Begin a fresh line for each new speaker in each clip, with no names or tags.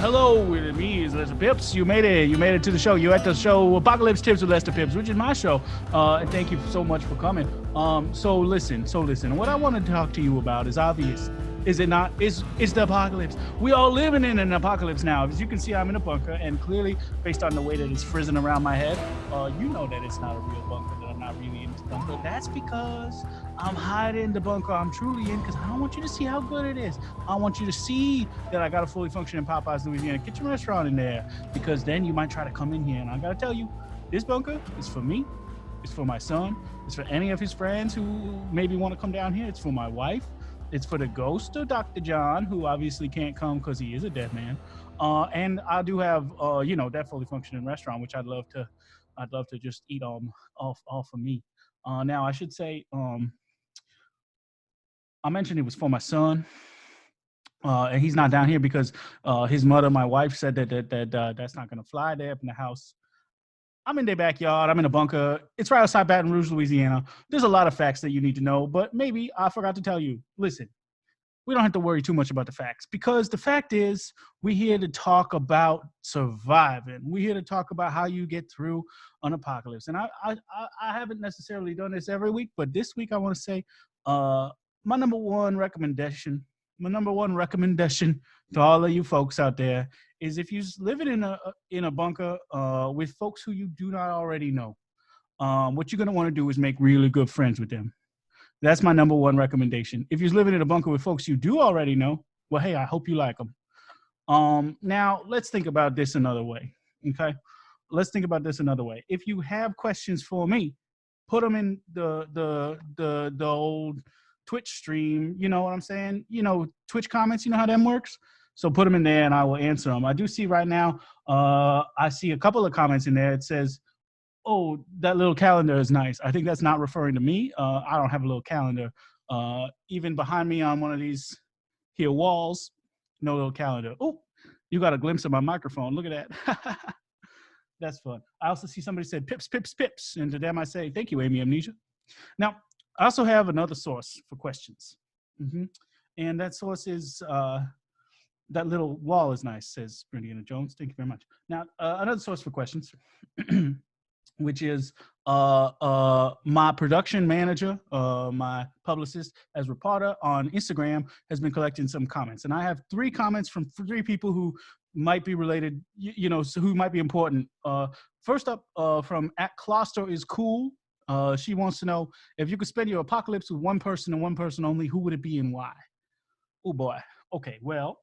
hello, with me is Lester Pipps. You made it. You made it to the show. You're at the show Apocalypse Tips with Lester Pipps, which is my show. And thank you so much for coming. So listen. What I want to talk to you about is obvious. Is it not? It's the apocalypse. We all living in an apocalypse now. As you can see, I'm in a bunker, and clearly, based on the way that it's frizzing around my head, you know that it's not a real bunker, that I'm not really in this bunker. That's because I'm hiding the bunker I'm truly in, because I don't want you to see how good it is. I want you to see that I got a fully functioning Popeyes Louisiana kitchen restaurant in there, because then you might try to come in here, and I gotta tell you, this bunker is for me. It's for my son. It's for any of his friends who maybe want to come down here. It's for my wife. It's for the ghost of Dr. John, who obviously can't come because he is a dead man. And I do have, that fully functioning restaurant, which I'd love to just eat all for me. Now I should say, I mentioned it was for my son, and he's not down here because his mother, my wife, said that that's not going to fly there up in the house. I'm in their backyard. I'm in a bunker. It's right outside Baton Rouge, Louisiana. There's a lot of facts that you need to know, but maybe I forgot to tell you. Listen, we don't have to worry too much about the facts, because the fact is we're here to talk about surviving. We're here to talk about how you get through an apocalypse. And I haven't necessarily done this every week, but this week I want to say my number one recommendation to all of you folks out there is, if you're living in a bunker with folks who you do not already know, what you're going to want to do is make really good friends with them. That's my number one recommendation. If you're living in a bunker with folks you do already know, well, hey, I hope you like them. Now, let's think about this another way, okay? Let's think about this another way. If you have questions for me, put them in the old Twitch stream, you know what I'm saying? You know, Twitch comments, you know how that works? So put them in there and I will answer them. I do see right now, I see a couple of comments in there. It says, oh, that little calendar is nice. I think that's not referring to me. I don't have a little calendar. Even behind me on one of these here walls, no little calendar. Oh, you got a glimpse of my microphone. Look at that. That's fun. I also see somebody said, Pips, Pips, Pips. And to them I say, thank you, Amy Amnesia. Now, I also have another source for questions. And that source is, that little wall is nice, says Brianna Jones. Thank you very much. Now, another source for questions, which is my production manager, my publicist, as reporter on Instagram, has been collecting some comments. And I have 3 comments from 3 people who might be related, so who might be important. First up, from @Kloster is cool. She wants to know, if you could spend your apocalypse with one person and one person only, who would it be and why? Oh boy. Okay, well,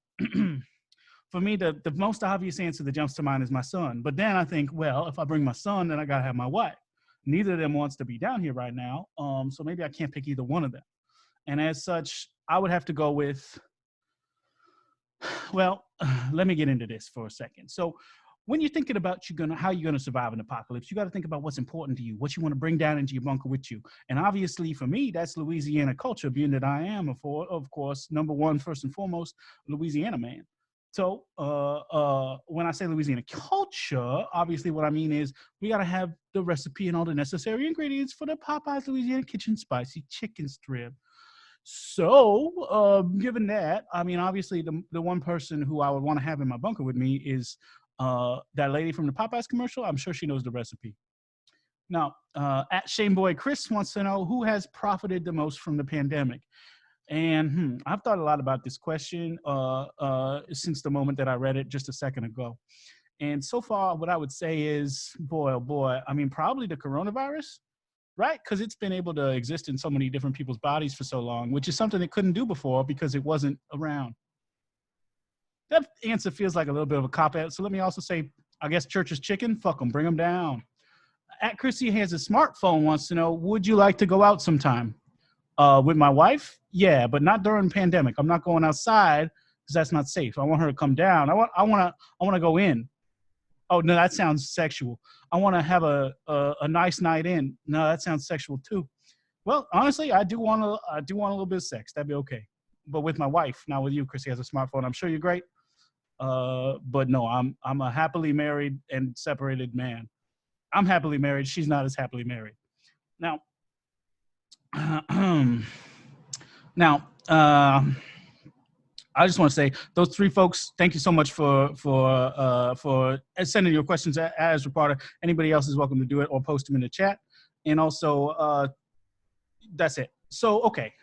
for me, the most obvious answer that jumps to mind is my son. But then I think, well, if I bring my son, then I gotta have my wife. Neither of them wants to be down here right now, so maybe I can't pick either one of them. And as such, I would have to go with, well, let me get into this for a second. So when you're thinking about how you're gonna survive an apocalypse, you got to think about what's important to you, what you want to bring down into your bunker with you. And obviously, for me, that's Louisiana culture, being that I am, of course, number one, first and foremost, Louisiana man. So when I say Louisiana culture, obviously what I mean is we got to have the recipe and all the necessary ingredients for the Popeyes Louisiana Kitchen Spicy Chicken Strip. So given that, I mean, obviously the one person who I would want to have in my bunker with me is that lady from the Popeyes commercial. I'm sure she knows the recipe. Now, @ShameBoy Chris wants to know, who has profited the most from the pandemic? And I've thought a lot about this question since the moment that I read it just a second ago. And so far, what I would say is, boy, oh boy, I mean, probably the coronavirus, right? Because it's been able to exist in so many different people's bodies for so long, which is something it couldn't do before because it wasn't around. That answer feels like a little bit of a cop-out. So let me also say, I guess church is chicken. Fuck them, bring them down. @Chrissy has a smartphone wants to know, would you like to go out sometime? With my wife? Yeah, but not during the pandemic. I'm not going outside because that's not safe. I want her to come down. I want to go in. Oh no, that sounds sexual. I want to have a nice night in. No, that sounds sexual too. Well, honestly, I do want a little bit of sex. That'd be okay. But with my wife, not with you. Chrissy has a smartphone. I'm sure you're great. But no, I'm a happily married and separated man. I'm happily married. She's not as happily married. Now, I just want to say those three folks, thank you so much for sending your questions as reporter. Anybody else is welcome to do it or post them in the chat. And also, that's it. So, okay,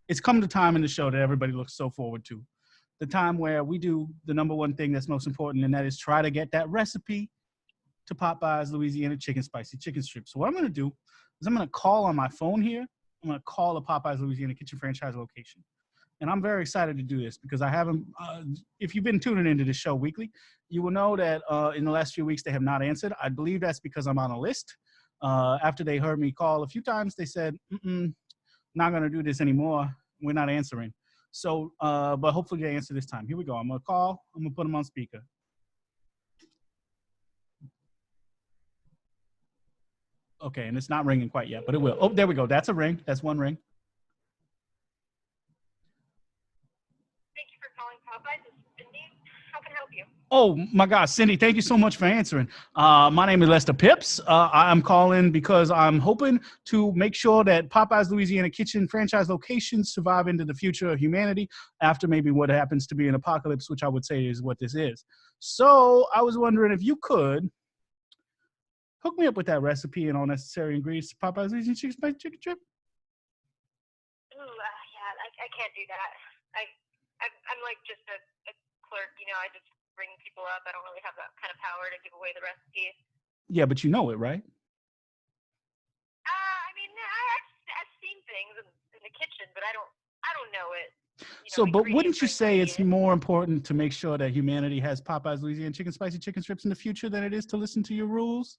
it's come to time in the show that everybody looks so forward to. The time where we do the number one thing that's most important, and that is try to get that recipe to Popeye's Louisiana chicken spicy chicken strips. So what I'm going to do is I'm going to call on my phone here. I'm going to call the Popeye's Louisiana kitchen franchise location. And I'm very excited to do this because I haven't, if you've been tuning into the show weekly, you will know that in the last few weeks they have not answered. I believe that's because I'm on a list. After they heard me call a few times, they said, not going to do this anymore. We're not answering. So, but hopefully they answer this time. Here we go. I'm going to call. I'm going to put them on speaker. Okay, and it's not ringing quite yet, but it will. Oh, there we go. That's a ring. That's one ring.
Thank you for calling Popeyes. This is Cindy. How can I help you?
Oh, my God, Cindy, thank you so much for answering. My name is Lester Pipps. I'm calling because I'm hoping to make sure that Popeye's Louisiana Kitchen franchise locations survive into the future of humanity after maybe what happens to be an apocalypse, which I would say is what this is. So I was wondering if you could hook me up with that recipe and all necessary ingredients to Popeye's Louisiana Chicken Spicy Chicken Strip.
Ooh, yeah, I can't do that. I'm like just a clerk, you know, I just bring people up. I don't really have that kind of power to give away the recipe.
Yeah, but you know it, right?
I mean, I've seen things in the kitchen, but I don't know it.
So, but wouldn't you say it's more important to make sure that humanity has Popeye's Louisiana Chicken Spicy Chicken Strips in the future than it is to listen to your rules?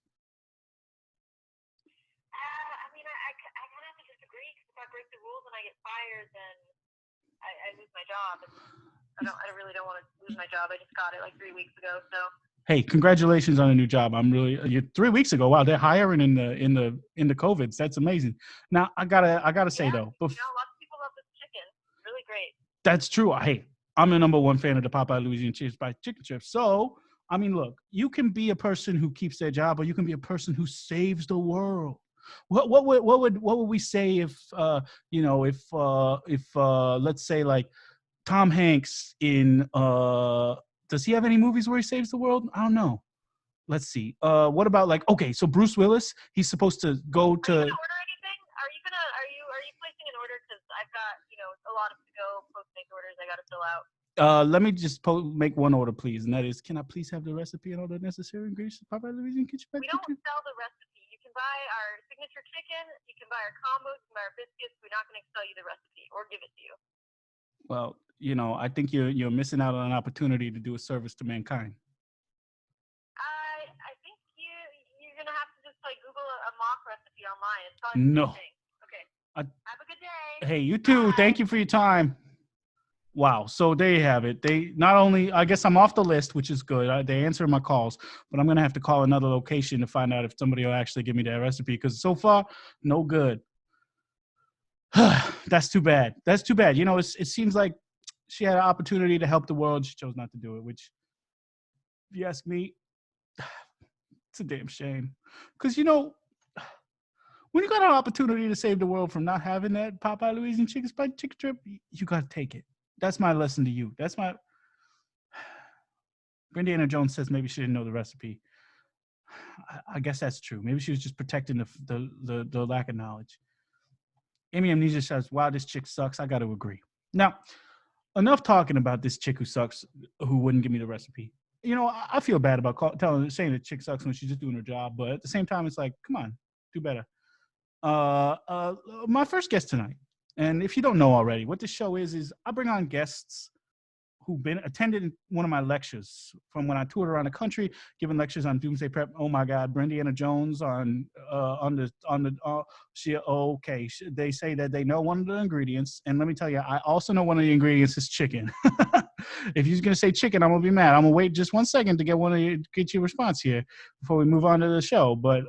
I mean, I kind of have to disagree because if I break the rules and I get fired, then I lose my job. And I really don't want to lose my job. I just got it like 3 weeks ago, so.
Hey, congratulations on a new job. I'm really 3 weeks ago. Wow, they're hiring in the COVIDs. That's amazing. Now I gotta say though,
lots of people love this chicken. Really great.
That's true. Hey, I'm the number one fan of the Popeye Louisiana Chicken Spicy Chicken Strips. So I mean, look, you can be a person who keeps their job, or you can be a person who saves the world. What would we say if let's say like Tom Hanks in does he have any movies where he saves the world? I don't know. Let's see. What about like, okay, so Bruce Willis, he's supposed to go to.
Are you gonna order anything? Are you placing an order? Because I've got a lot of to-go post-make orders I got to fill out.
Let me just make one order, please, and that is, can I please have the recipe and all the necessary ingredients? Popeye Louisiana Kitchen.
We don't sell the recipe. You can buy our signature chicken. You can buy our combos. You can buy our biscuits. We're not going to sell you the recipe or give it to you.
Well, I think you're missing out on an opportunity to do a service to mankind.
I think you're gonna have to just like Google a mock recipe online. It's probably
No.
the same thing. Okay. Have a good day.
Hey, you too. Bye. Thank you for your time. Wow. So there you have it. They not only, I guess I'm off the list, which is good. They answer my calls, but I'm gonna have to call another location to find out if somebody will actually give me that recipe, because so far, no good. That's too bad. That's too bad. It seems like she had an opportunity to help the world. She chose not to do it, which, if you ask me, it's a damn shame. Because, when you got an opportunity to save the world from not having that Popeye Louisiana Chicken Spicy Chicken Strip, you got to take it. That's my lesson to you. That's my. Indiana Jones says maybe she didn't know the recipe. I guess that's true. Maybe she was just protecting the lack of knowledge. Amy Amnesia says, wow, this chick sucks. I got to agree. Now, enough talking about this chick who sucks, who wouldn't give me the recipe. I feel bad about saying the chick sucks when she's just doing her job, but at the same time, it's like, come on, do better. My first guest tonight, and if you don't know already, what this show is I bring on guests who've attended one of my lectures from when I toured around the country, giving lectures on doomsday prep. Oh my God, Indiana Jones they say that they know one of the ingredients, and let me tell you, I also know one of the ingredients is chicken. If you're gonna say chicken, I'm gonna be mad. I'm gonna wait just 1 second to get your response here before we move on to the show. But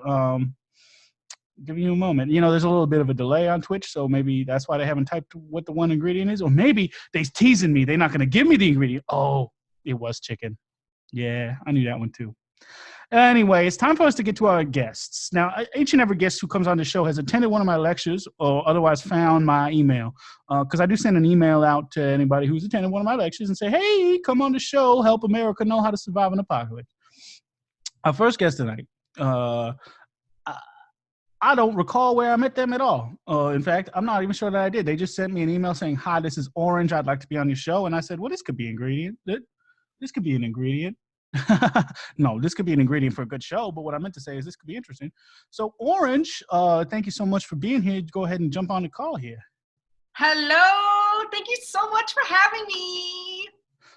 giving you a moment. There's a little bit of a delay on Twitch, so maybe that's why they haven't typed what the one ingredient is. Or maybe they're teasing me. They're not going to give me the ingredient. Oh, it was chicken. Yeah, I knew that one too. Anyway, it's time for us to get to our guests. Now, each and every guest who comes on the show has attended one of my lectures or otherwise found my email. Because I do send an email out to anybody who's attended one of my lectures and say, hey, come on the show, help America know how to survive an apocalypse. Our first guest tonight, I don't recall where I met them at all. In fact, I'm not even sure that I did. They just sent me an email saying, hi, this is Orange. I'd like to be on your show. And I said, well, this could be ingredient. This could be an ingredient. No, this could be an ingredient for a good show. But what I meant to say is this could be interesting. So Orange, thank you so much for being here. Go ahead and jump on the call here.
Hello. Thank you so much for having me.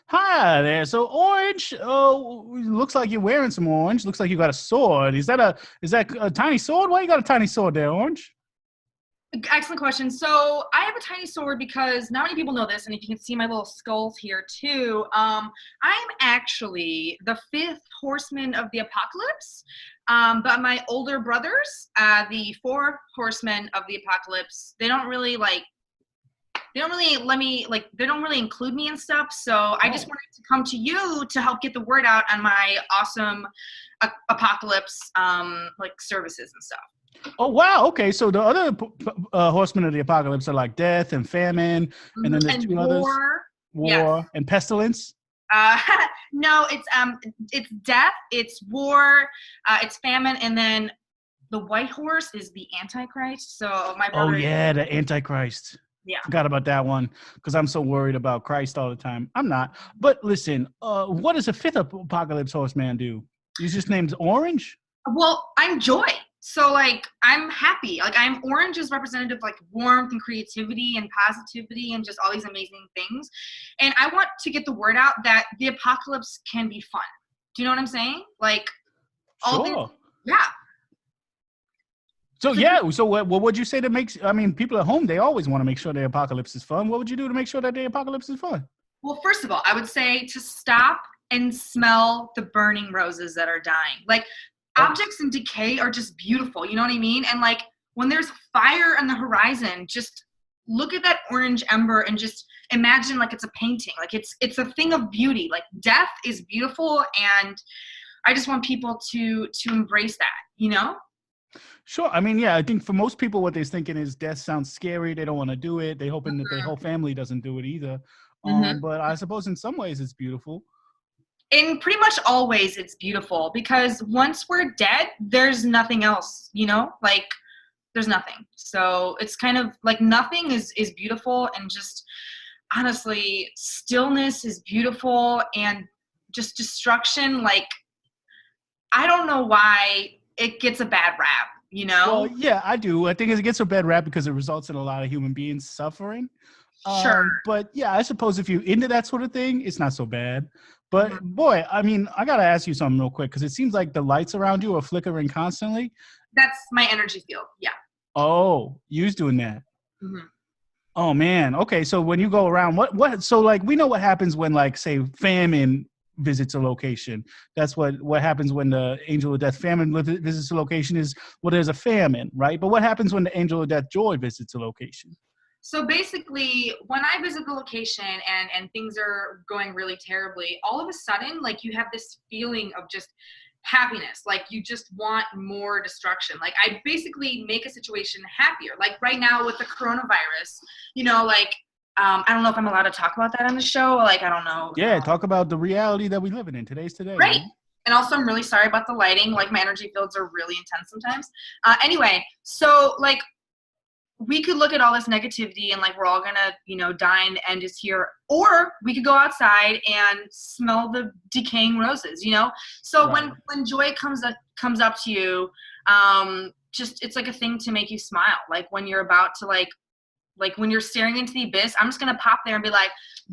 Hi there. So Orange, looks like you're wearing some orange. Looks like you got a sword. Is that a tiny sword? Why you got a tiny sword there, Orange?
Excellent question. So I have a tiny sword because not many people know this, and if you can see my little skulls here too, I'm actually the fifth horseman of the apocalypse. But my older brothers, the four horsemen of the apocalypse, they don't really include me and stuff. So I just wanted to come to you to help get the word out on my awesome apocalypse services and stuff.
Oh, wow. Okay. So the other horsemen of the apocalypse are like death and famine. And then there's two others. War
yes.
And pestilence.
No, it's death, it's war, it's famine, and then the white horse is the Antichrist. So my brother.
Oh, yeah. The Antichrist.
Yeah.
Forgot about that one because I'm so worried about Christ all the time. I'm not. But listen, what does a fifth apocalypse horseman do? He's just named Orange?
Well, I'm joy. So, I'm happy. I'm Orange is representative of, warmth and creativity and positivity and just all these amazing things. And I want to get the word out that the apocalypse can be fun. Do you know what I'm saying?
Sure.
Yeah.
So what would you say that makes, people at home, they always want to make sure the apocalypse is fun. What would you do to make sure that the apocalypse is fun?
Well, first of all, I would say to stop and smell the burning roses that are dying. Objects in decay are just beautiful, you know what I mean? And when there's fire on the horizon, just look at that orange ember and just imagine it's a painting. It's a thing of beauty. Death is beautiful, and I just want people to embrace that, you know?
Sure. I think for most people, what they're thinking is death sounds scary. They don't want to do it. They're hoping that their whole family doesn't do it either. But I suppose in some ways it's beautiful.
In pretty much all ways, it's beautiful because once we're dead, there's nothing else, you know? There's nothing. So it's kind of nothing is beautiful, and just honestly, stillness is beautiful, and just destruction, I don't know why it gets a bad rap, you know?
Well, yeah, I do. I think it gets a bad rap because it results in a lot of human beings suffering.
Sure.
But yeah, I suppose if you're into that sort of thing, it's not so bad. But boy, I got to ask you something real quick because it seems like the lights around you are flickering constantly.
That's my energy field. Yeah.
Oh, you're doing that.
Mm-hmm.
Oh man. Okay. So when you go around, so we know what happens when say famine visits a location. That's what happens when the angel of death famine visits a location is, there's a famine, right? But what happens when the angel of death joy visits a location?
So basically, when I visit the location and things are going really terribly, all of a sudden, you have this feeling of just happiness. You just want more destruction. I basically make a situation happier. Right now with the coronavirus, I don't know if I'm allowed to talk about that on the show. I don't know.
Yeah, talk about the reality that we live in. Today's today.
Right. Right? And also, I'm really sorry about the lighting. My energy fields are really intense sometimes. Anyway, so we could look at all this negativity and we're all gonna, die and the end is here. Or we could go outside and smell the decaying roses, you know? So right. when joy comes up to you, it's a thing to make you smile. When you're about to when you're staring into the abyss, I'm just gonna pop there and be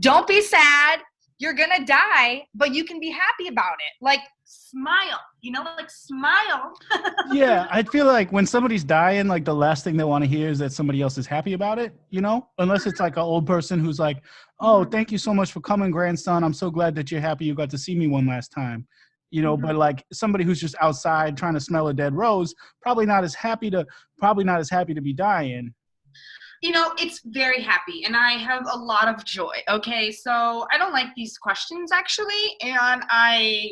don't be sad. You're gonna die, but you can be happy about it. Smile, smile.
Yeah, I feel when somebody's dying, the last thing they want to hear is that somebody else is happy about it, unless it's an old person who's oh, thank you so much for coming, grandson. I'm so glad that you're happy you got to see me one last time. But somebody who's just outside trying to smell a dead rose, probably not as happy to be dying.
It's very happy, and I have a lot of joy. Okay, so I don't like these questions actually, and I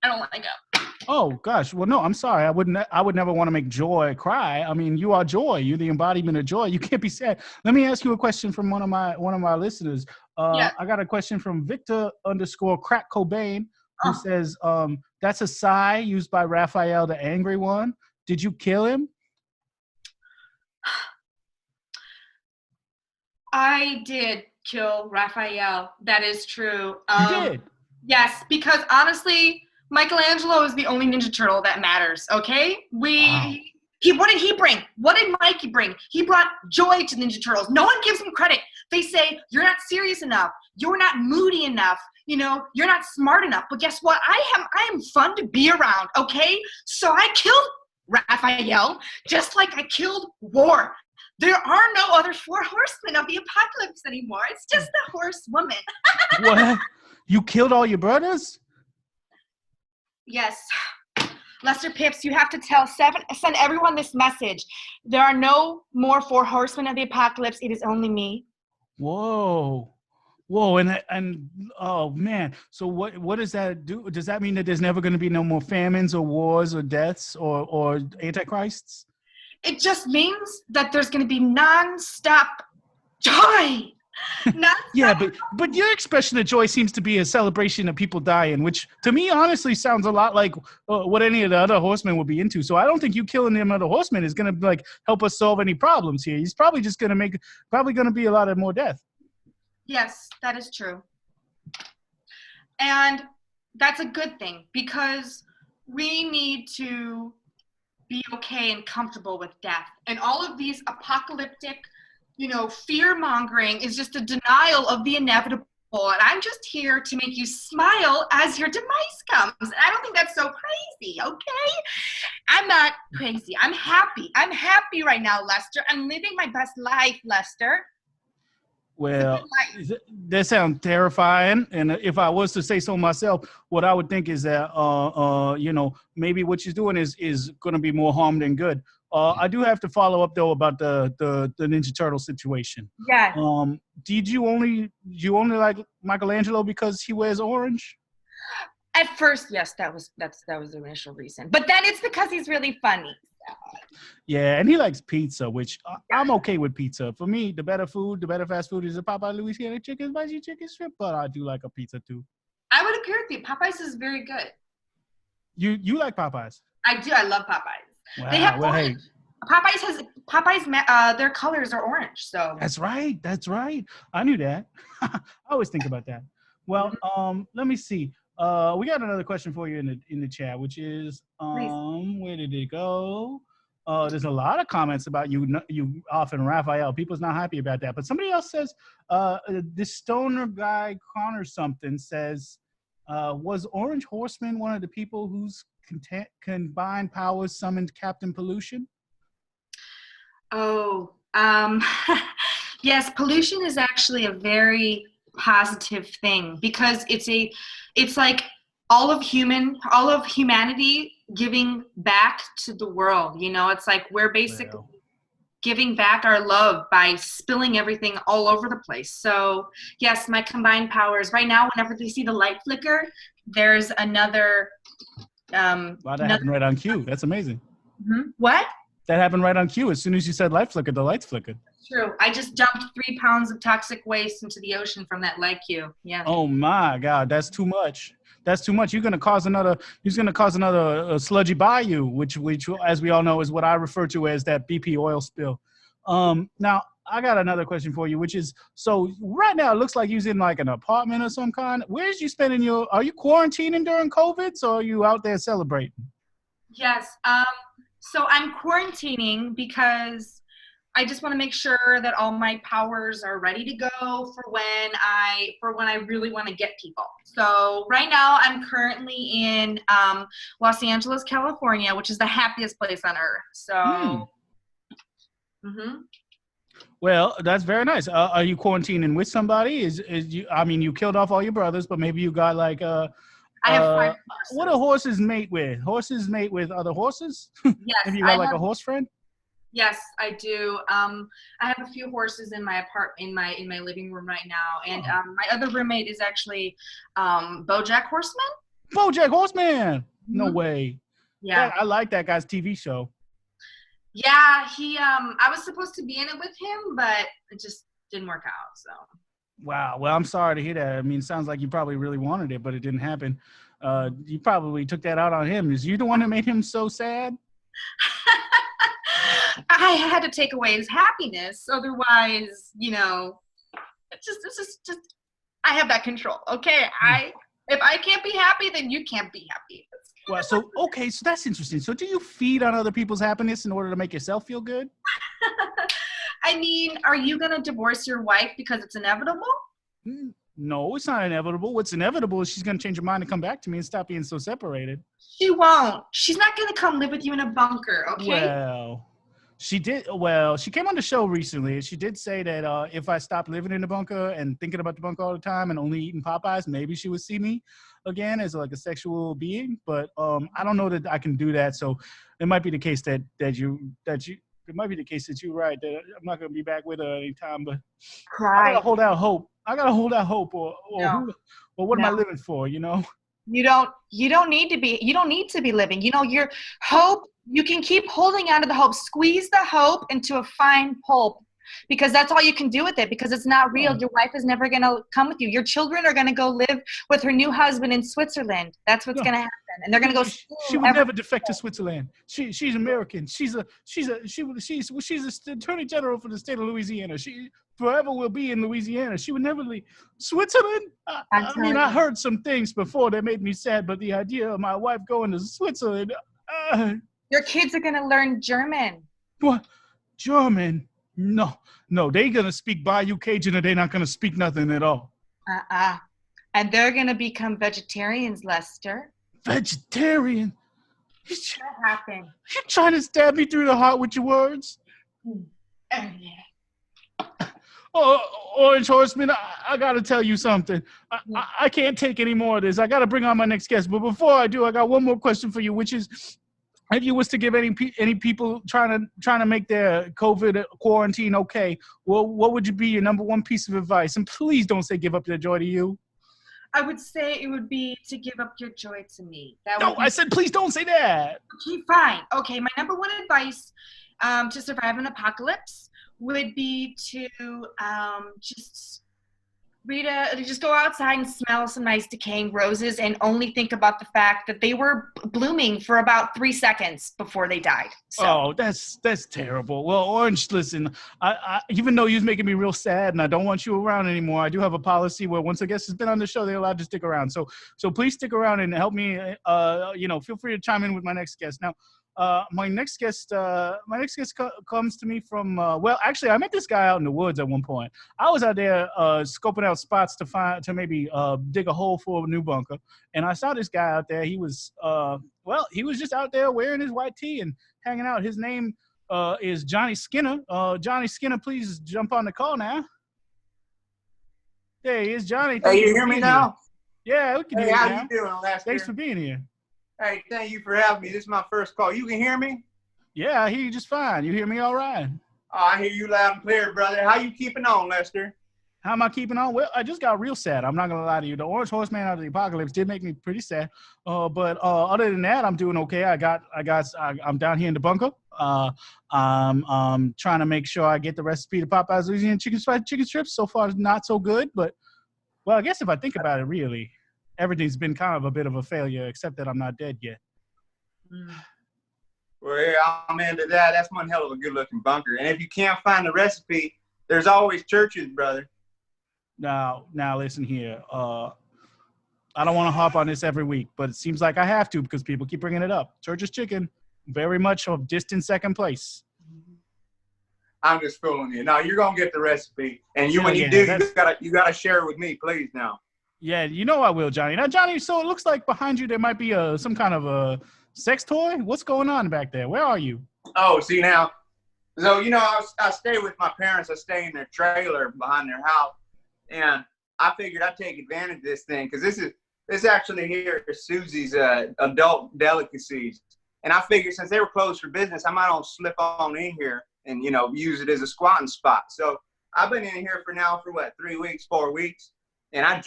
don't like it.
Oh gosh, well no, I'm sorry. I would never want to make Joy cry. I mean, you are joy. You're the embodiment of joy. You can't be sad. Let me ask you a question from one of my listeners.
Yeah.
I got a question from Victor _ Crack Cobain, who
Oh.
says, that's a sigh used by Raphael, the angry one. Did you kill him?
I did kill Raphael. That is true.
You did?
Yes, because honestly, Michelangelo is the only Ninja Turtle that matters, okay?
Wow.
What did he bring? What did Mikey bring? He brought joy to Ninja Turtles. No one gives him credit. They say, you're not serious enough. You're not moody enough. You know, you're not smart enough. But guess what? I am fun to be around, okay? So I killed Raphael just like I killed War. There are no other 4 horsemen of the apocalypse anymore. It's just the horsewoman.
What? You killed all your brothers?
Yes. Lester Pipps, you have to send everyone this message. There are no more 4 horsemen of the apocalypse. It is only me.
Whoa, and oh man. So what does that do? Does that mean that there's never going to be no more famines or wars or deaths or antichrists?
It just means that there's going to be non-stop joy.
Yeah, but your expression of joy seems to be a celebration of people dying, which to me honestly sounds a lot like what any of the other horsemen would be into. So I don't think you killing them other horsemen is going to like help us solve any problems here. He's probably just going to be a lot of more death.
Yes, that is true. And that's a good thing because we need to be okay and comfortable with death. And all of these apocalyptic, fear-mongering is just a denial of the inevitable. And I'm just here to make you smile as your demise comes. And I don't think that's so crazy, okay? I'm not crazy. I'm happy. I'm happy right now, Lester. I'm living my best life, Lester.
Well, that sounds terrifying. And if I was to say so myself, what I would think is that, maybe what she's doing is going to be more harm than good. I do have to follow up though about the Ninja Turtle situation.
Yeah.
Did you only like Michelangelo because he wears orange?
At first, yes, that was the initial reason. But then it's because he's really funny.
Yeah, and he likes pizza, which I'm okay with pizza. For me, the better fast food is a Popeye Louisiana chicken, spicy chicken strip, but I do like a pizza too.
I would agree with you. Popeyes is very good.
You like Popeyes?
I do. I love Popeyes.
Wow.
They have
hey.
Popeyes. Their colors are orange. So
that's right. I knew that. I always think about that. Well, let me see. We got another question for you in the chat, which is where did it go? There's a lot of comments about you off and Raphael. People's not happy about that. But somebody else says, this stoner guy, Connor something, says, was Orange Horseman one of the people whose combined powers summoned Captain Pollution?
Oh, yes, pollution is actually a very positive thing because it's like all of humanity giving back to the world. It's like we're basically giving back our love by spilling everything all over the place. So yes, my combined powers right now, whenever they see the light flicker, there's another
wow, that happened right on cue. That's amazing.
Mm-hmm. What?
That happened right on cue. As soon as you said light flicker, the lights flickered.
True. I just dumped 3 pounds of toxic waste into the ocean from that light cue. Yeah.
Oh my God, that's too much. You're gonna cause another sludgy bayou, which as we all know is what I refer to as that BP oil spill. Now I got another question for you, which is, so right now it looks like you're in like an apartment of some kind. Where's you spending are you quarantining during COVID, or are you out there celebrating?
Yes. So I'm quarantining because I just want to make sure that all my powers are ready to go for when I really want to get people. So right now I'm currently in Los Angeles, California, which is the happiest place on earth. So.
Well, that's very nice. Are you quarantining with somebody? You killed off all your brothers, but maybe you got like
I have 5 horses.
What do horses mate with? Horses mate with other horses?
Yes.
Have you got like a horse friend?
Yes, I do. I have a few horses in my in my living room right now, and my other roommate is actually BoJack Horseman.
BoJack Horseman. No way.
Yeah.
I like that guy's TV show.
Yeah, I was supposed to be in it with him, but it just didn't work out, so.
Wow. Well, I'm sorry to hear that. I mean, it sounds like you probably really wanted it, but it didn't happen. You probably took that out on him. Is you the one that made him so sad?
I had to take away his happiness. Otherwise, it's just I have that control. Okay. If I can't be happy, then you can't be happy.
Well, so that's interesting. So do you feed on other people's happiness in order to make yourself feel good?
I mean, are you going to divorce your wife because it's inevitable?
No, it's not inevitable. What's inevitable is she's going to change her mind and come back to me and stop being so separated.
She won't. She's not going to come live with you in a bunker, okay?
Well, she did. Well, she came on the show recently. She did say that if I stopped living in the bunker and thinking about the bunker all the time and only eating Popeyes, maybe she would see me again as like a sexual being. But I don't know that I can do that. So it might be the case that it might be the case that you're right, that I'm not going to be back with her anytime, but I got to hold out hope. Or what am I living for,
You don't need to be living. Your hope, you can keep holding on to the hope. Squeeze the hope into a fine pulp, because that's all you can do with it, because it's not real. Your wife is never going to come with you. Your children are going to go live with her new husband in Switzerland. That's what's going to happen. And they're going to go.
She would never defect to Switzerland. She's American. She's the attorney general for the state of Louisiana. She forever will be in Louisiana. She would never leave Switzerland. I heard some things before that made me sad, but the idea of my wife going to Switzerland.
Your kids are going to learn German.
What? German? No, they're going to speak Bayou Cajun, or they're not going to speak nothing at all.
And they're going to become vegetarians, Lester.
Vegetarian?
What happened?
You trying to stab me through the heart with your words? Orange Horseman, I got to tell you something. I can't take any more of this. I got to bring on my next guest. But before I do, I got one more question for you, which is, if you was to give any people trying to make their COVID quarantine okay, well, what would be your number one piece of advice? And please don't say give up your joy to you.
I would say it would be to give up your joy to me.
I said please don't say that.
Okay, fine. Okay, my number one advice to survive an apocalypse would be to just go outside and smell some nice decaying roses and only think about the fact that they were blooming for about 3 seconds before they died. So.
Oh, that's terrible. Well, Orange, listen, I even though you're making me real sad and I don't want you around anymore, I do have a policy where once a guest has been on the show, they're allowed to stick around. So please stick around and help me. Feel free to chime in with my next guest. Now, my next guest comes to me from, actually, I met this guy out in the woods at one point. I was out there scoping out spots to maybe dig a hole for a new bunker. And I saw this guy out there. He was, he was just out there wearing his white tee and hanging out. His name is Johnny Skinner. Johnny Skinner, please jump on the call now. There he is, Johnny.
Hey, you hear me now?
Yeah, we can hear you
now.
How
you doing, Lester?
Thanks for being here.
Hey, thank you for having me. This is my first call. You can hear me?
Yeah, I hear you just fine. You hear me all right?
Oh, I hear you loud and clear, brother. How you keeping on, Lester?
How am I keeping on? Well, I just got real sad. I'm not going to lie to you. The Orange Horseman out of the Apocalypse did make me pretty sad. But other than that, I'm doing okay. I'm down here in the bunker. I'm trying to make sure I get the recipe to Popeye's Louisiana chicken strips. So far, not so good. But, well, I guess if I think about it, really, everything's been kind of a bit of a failure, except that I'm not dead yet.
Well, yeah, I'm into that. That's one hell of a good-looking bunker. And if you can't find the recipe, there's always churches, brother.
Now, listen here. I don't want to hop on this every week, but it seems like I have to because people keep bringing it up. Church's Chicken, very much a distant second place.
I'm just fooling you. No, you're gonna get the recipe, and you gotta share it with me, please. Now.
Yeah, you know I will, Johnny. Now, Johnny, so it looks like behind you there might be some kind of a sex toy. What's going on back there? Where are you?
Oh, see now. So I stay with my parents. I stay in their trailer behind their house. And I figured I'd take advantage of this thing because this actually here is Susie's adult delicacies. And I figured since they were closed for business, I might all slip on in here and, use it as a squatting spot. So I've been in here for 4 weeks. And I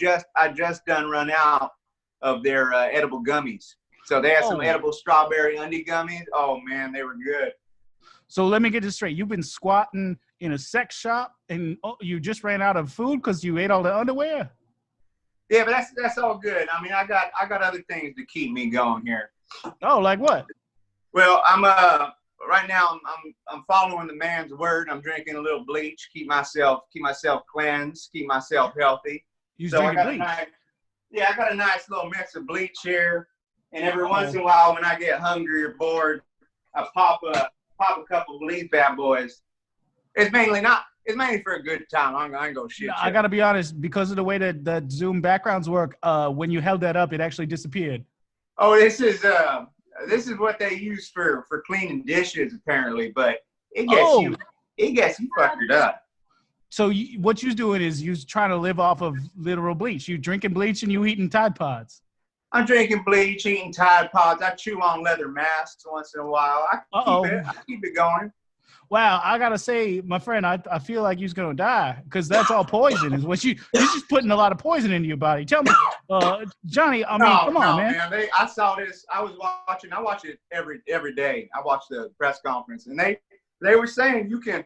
just done run out of their edible gummies. So they had some edible strawberry undie gummies. Oh man, they were good.
So let me get this straight. You've been squatting in a sex shop and you just ran out of food because you ate all the underwear?
Yeah, but that's all good. I mean, I got other things to keep me going here.
Oh, like what?
Well, I'm right now I'm following the man's word. I'm drinking a little bleach, keep myself cleansed, keep myself healthy.
You
So
drinking bleach?
I got a nice little mix of bleach here, and every once in a while when I get hungry or bored, I pop a couple of these bad boys. It's mainly for a good time. I ain't gonna shit.
I gotta be honest, because of the way that Zoom backgrounds work, when you held that up, it actually disappeared.
Oh, this is what they use for cleaning dishes apparently, but it gets you fuckered up.
So what you're doing is you're trying to live off of literal bleach. You drinking bleach and you eating Tide Pods.
I'm drinking bleach, eating Tide Pods. I chew on leather masks once in a while. I keep it going.
Wow, I gotta say, my friend, I feel like you're gonna die because that's all poison. Is what you're just putting a lot of poison into your body. Tell me, Johnny. I mean, come on, man.
I saw this. I watch it every day. I watch the press conference, and they were saying you can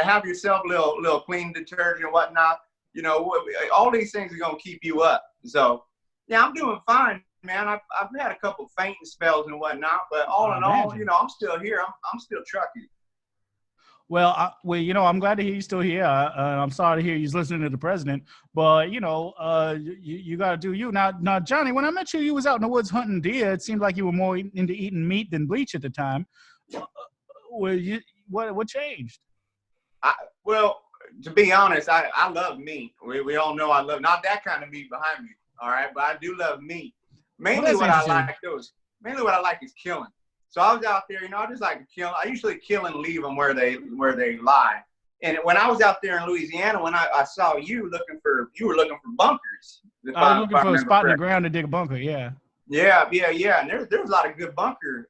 have yourself a little clean detergent and whatnot. You know, all these things are gonna keep you up. So yeah, I'm doing fine, man. I've had a couple fainting spells and whatnot, but all in all, you know, I'm still here. I'm still trucking.
Well, you know, I'm glad to hear you're still here. I'm sorry to hear you're listening to the president, but you know, you got to do you. Now, Johnny, when I met you, you was out in the woods hunting deer. It seemed like you were more into eating meat than bleach at the time. What changed?
Well, to be honest, I love meat. We all know I love not that kind of meat behind me. All right, but I do love meat. Mainly what I like is killing. So I was out there, you know, I just like to kill. I usually kill and leave them where they lie. And when I was out there in Louisiana, when I saw you were looking for bunkers.
I was looking for a spot in the ground to dig a bunker. Yeah.
Yeah. And there was a lot of good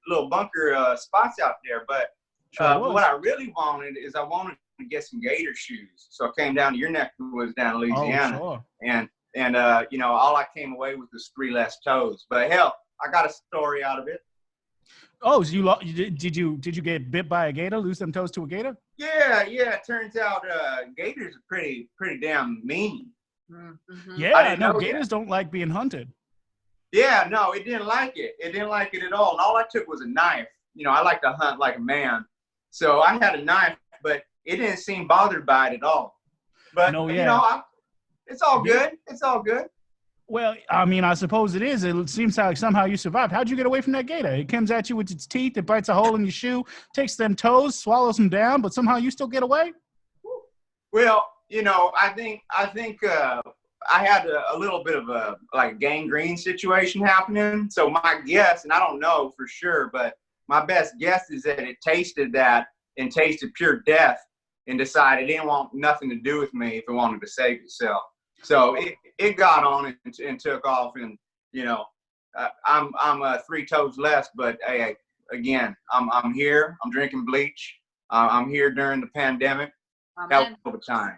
little bunker spots out there. But what I really wanted is I wanted to get some gator shoes. So I came down to your neck of the woods down in Louisiana.
Oh, sure.
And you know, all I came away with was 3 less toes. But hell, I got a story out of it.
Oh, so did you get bit by a gator? Lose them toes to a gator?
Yeah. It turns out gators are pretty damn mean.
Mm-hmm.
Yeah, no, gators don't like being hunted.
Yeah, no, it didn't like it. It didn't like it at all. And all I took was a knife. You know, I like to hunt like a man. So I had a knife, but it didn't seem bothered by it at all. But, you know, it's all good. It's all good.
Well, I mean, I suppose it is. It seems like somehow you survived. How'd you get away from that gator? It comes at you with its teeth. It bites a hole in your shoe, takes them toes, swallows them down, but somehow you still get away?
Well, you know, I think I had a little bit of a gangrene situation happening. So my guess, and I don't know for sure, but my best guess is that it tasted that and tasted pure death and decided it didn't want nothing to do with me if it wanted to save itself. So it got on and took off, and you know, I'm 3 toes less, but hey, again, I'm here. I'm drinking bleach. I'm here during the pandemic. Hell of a time.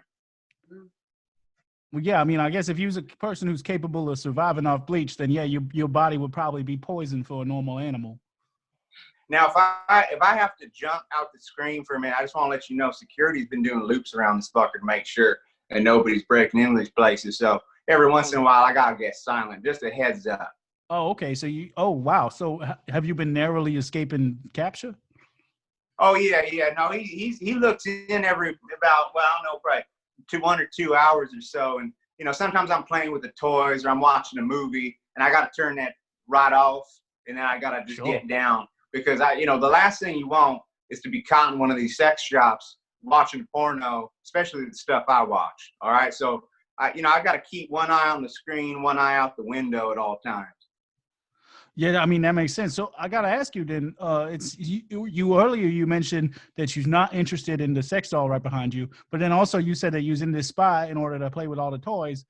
Well, yeah, I mean, I guess if you're a person who's capable of surviving off bleach, then yeah, your body would probably be poisoned for a normal animal.
Now, if I have to jump out the screen for a minute, I just want to let you know security's been doing loops around this fucker to make sure and nobody's breaking into these places. So every once in a while, I gotta get silent. Just a heads up.
Oh, okay. So wow. So have you been narrowly escaping capture?
Oh yeah. No, he looks in every about, well, I don't know, probably 1 or 2 hours or so. And you know, sometimes I'm playing with the toys or I'm watching a movie and I gotta turn that right off, and then I gotta just get down, because the last thing you want is to be caught in one of these sex shops watching porno, especially the stuff I watch. All right. So I got to keep one eye on the screen, one eye out the window at all times.
Yeah, I mean, that makes sense. So I got to ask you then, it's you earlier, you mentioned that you're not interested in the sex doll right behind you, but then also you said that you're in this spy in order to play with all the toys.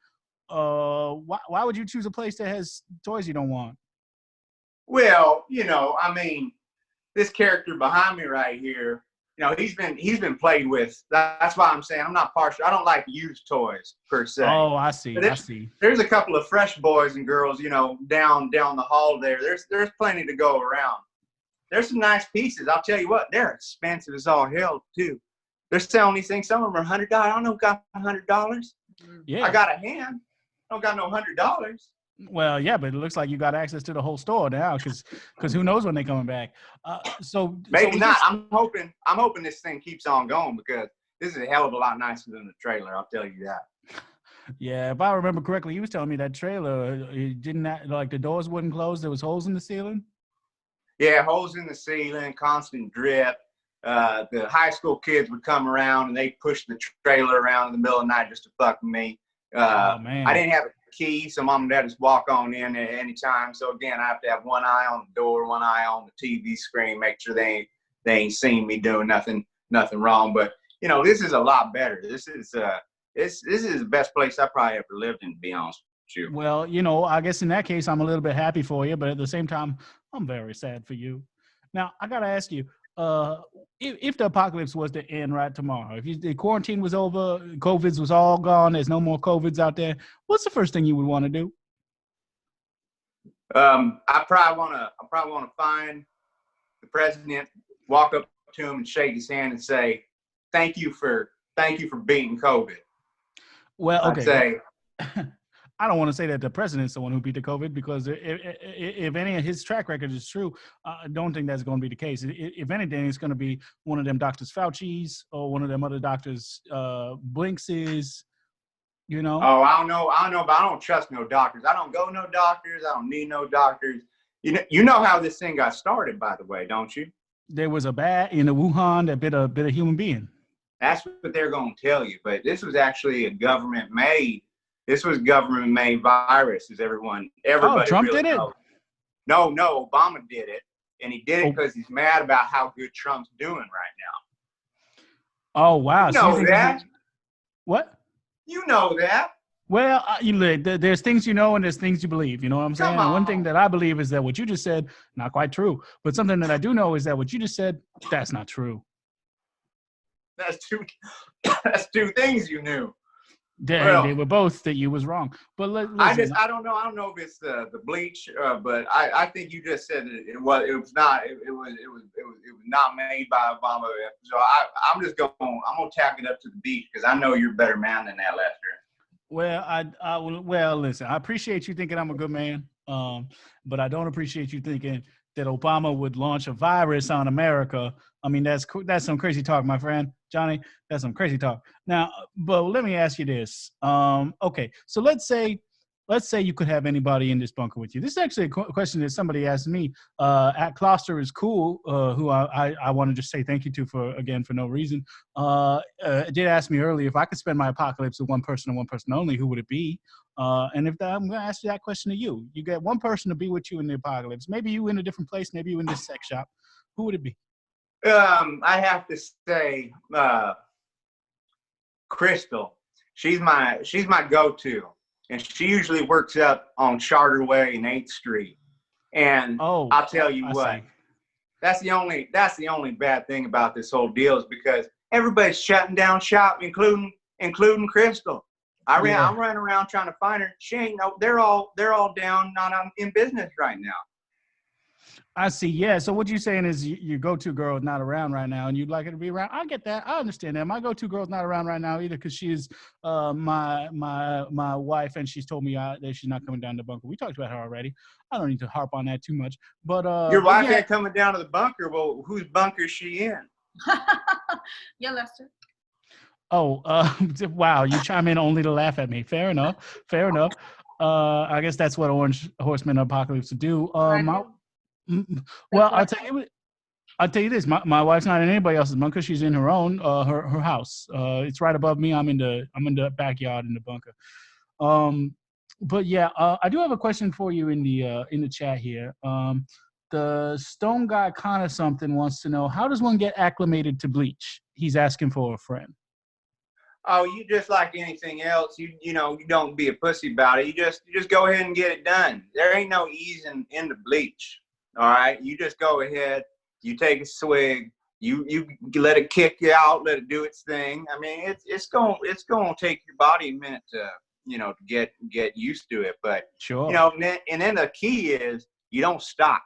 Why would you choose a place that has toys you don't want?
Well, I mean, this character behind me right here, he's been played with. That's why I'm saying I'm not partial. I don't like used toys per se.
Oh, I see.
But
I see.
There's a couple of fresh boys and girls, down the hall there. There's plenty to go around. There's some nice pieces. I'll tell you what, they're expensive as all hell too. They're selling these things. Some of them are $100. I don't know, got $100.
Yeah.
I got a hand. I don't got no $100.
Well, yeah, but it looks like you got access to the whole store now, because who knows when they're coming back.
Maybe not. I'm hoping this thing keeps on going, because this is a hell of a lot nicer than the trailer. I'll tell you that.
Yeah, if I remember correctly, you was telling me that trailer, it didn't like the doors wouldn't close. There was holes in the ceiling.
Yeah, holes in the ceiling, constant drip. The high school kids would come around and they push the trailer around in the middle of the night just to fuck with me.
Oh, man.
I didn't have a key, so mom and dad just walk on in at any time. So again, I have to have one eye on the door, one eye on the TV screen, make sure they ain't seen me doing nothing wrong. But this is a lot better. This is the best place I probably ever lived in, to be honest with you.
Well, I guess in that case, I'm a little bit happy for you, but at the same time, I'm very sad for you. Now, I gotta ask you, if the apocalypse was to end right tomorrow, if the quarantine was over, COVIDs was all gone, there's no more COVIDs out there, what's the first thing you would want to do?
I probably want to find the president, walk up to him and shake his hand and say, thank you for beating COVID.
Well, okay.
I'd say,
I don't want to say that the president's the one who beat the COVID, because if any of his track record is true, I don't think that's going to be the case. If anything, it's going to be one of them Doctors Fauci's or one of them other doctors Blinks's,
Oh, I don't know, but I don't trust no doctors. I don't go no doctors. I don't need no doctors. You know how this thing got started, by the way, don't you?
There was a bat in Wuhan that bit a human being. That's
what they're going to tell you. But this was actually a government-made. This was government-made virus, as everybody
Trump
really
did it?
knows. No, Obama did it, and he did it because he's mad about how good Trump's doing right now.
Oh, wow.
You know that?
What?
You know that.
Well, there's things you know and there's things you believe. You know what I'm saying? And one thing that I believe is that what you just said, not quite true. But something that I do know is that what you just said, that's not true.
That's two things you knew.
They were both that you was wrong. But listen,
I don't know. I don't know if it's the bleach, but I think you just said it was not made by Obama. So I'm gonna tack it up to the beach, because I know you're a better man than that, Lester.
Well, listen, I appreciate you thinking I'm a good man, but I don't appreciate you thinking that Obama would launch a virus on America. I mean, that's some crazy talk, my friend Johnny. That's some crazy talk. Now, but let me ask you this. Okay, so let's say you could have anybody in this bunker with you. This is actually a question that somebody asked me. At Kloster is cool, who I want to just say thank you to for no reason. Did ask me earlier if I could spend my apocalypse with one person and one person only, who would it be? And I'm going to ask you that question to you. You get one person to be with you in the apocalypse. Maybe you in a different place. Maybe you in this sex shop. Who would it be?
I have to say, Crystal. She's my go-to, and she usually works up on Charter Way and 8th Street. And I'll tell you what, that's the only bad thing about this whole deal, is because everybody's shutting down shop, including Crystal. I'm running around trying to find her. She ain't they're all down, not in business right now.
I see. Yeah. So what you're saying is your go-to girl is not around right now, and you'd like her to be around. I get that. I understand that. My go-to girl's not around right now either, because she is my wife, and she's told me that she's not coming down to the bunker. We talked about her already. I don't need to harp on that too much. But
your wife ain't coming down to the bunker. Well, whose bunker is she in?
Yeah, Lester.
Oh, wow! You chime in only to laugh at me. Fair enough. I guess that's what Orange Horseman Apocalypse would do. Well, I'll tell you this. My wife's not in anybody else's bunker. She's in her own her house. It's right above me. I'm in the backyard in the bunker. But yeah, I do have a question for you in the chat here. The Stone Guy kind of something wants to know, how does one get acclimated to Bleach? He's asking for a friend.
Oh, you just like anything else. You don't be a pussy about it. You just go ahead and get it done. There ain't no easing into Bleach. All right, you just go ahead, you take a swig, you let it kick you out, let it do its thing. I mean, it's going to take your body a minute to, to get used to it. But,
Sure.
And then the key is you don't stop.